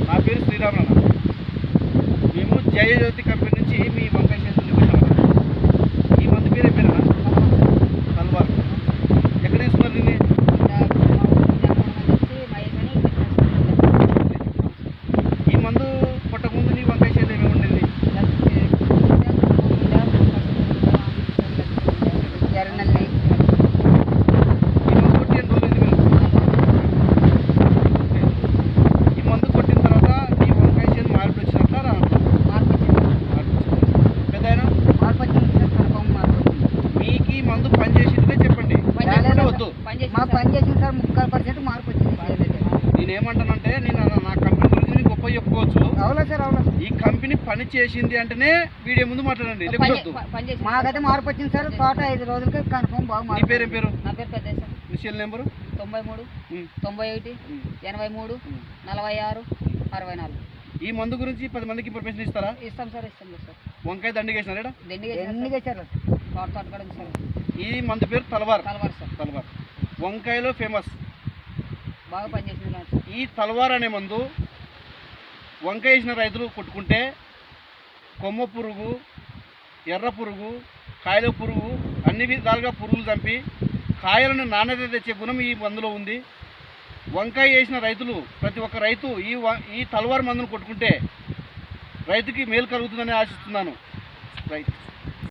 నా పేరు శ్రీరామన్న. మేము జయజ్యోతి కంపెనీ నుంచి మీ వంకాయ చేతులు వచ్చామన్నా. ఈ మందు పేరు పేరేనా? తల్వార్. ఎక్కడ తీసుకున్నారు దీన్ని? ఈ మందు కొట్టకముందు నీ వంకాయ చేతులు ఏమేమి ఉండేది? మందు పనిచేసిందే చెప్పండి. మాకు పనిచేసింది సార్, 30% మార్పు వచ్చింది. నేనేమంటానంటే నేను నా కంపెనీ గురించి గొప్ప చెప్పుకోవచ్చు. అవునా సార్? అవునా. ఈ కంపెనీ పని చేసింది అంటేనే వీడియో ముందు మాట్లాడండి. మాకైతే మార్పు వచ్చింది సార్. తోట 5 రోజులకి కన్ఫర్మ్ బాగా. నీ పేరేం పేరు? నా పేరు పెద్ద సార్. మీ సెల్ నెంబరు? 93 91 83 46 64. ఈ మందు గురించి 10 మందికి ఇన్ఫర్మేషన్ ఇస్తారా? ఇస్తాం సార్, ఇస్తాం సార్. వంకాయ దండిగేసినారా? దండిగేసారు. ఈ మందు పేరు తల్వార్. తల్వార్ సార్. తల్వార్ వంకాయలో ఫేమస్, బాగా పనిచేసింది. ఈ తల్వార్ అనే మందు వంకాయ వేసిన రైతులు కొట్టుకుంటే కొమ్మ పురుగు, ఎర్ర పురుగు, కాయల పురుగు, అన్ని విధాలుగా పురుగులు చంపి కాయలను నాణ్యత తెచ్చే గుణం ఈ మందులో ఉంది. వంకాయ వేసిన రైతులు ప్రతి ఒక్క రైతు ఈ తల్వార్ మందును కొట్టుకుంటే రైతుకి మేలు కలుగుతుందని ఆశిస్తున్నాను. రైట్.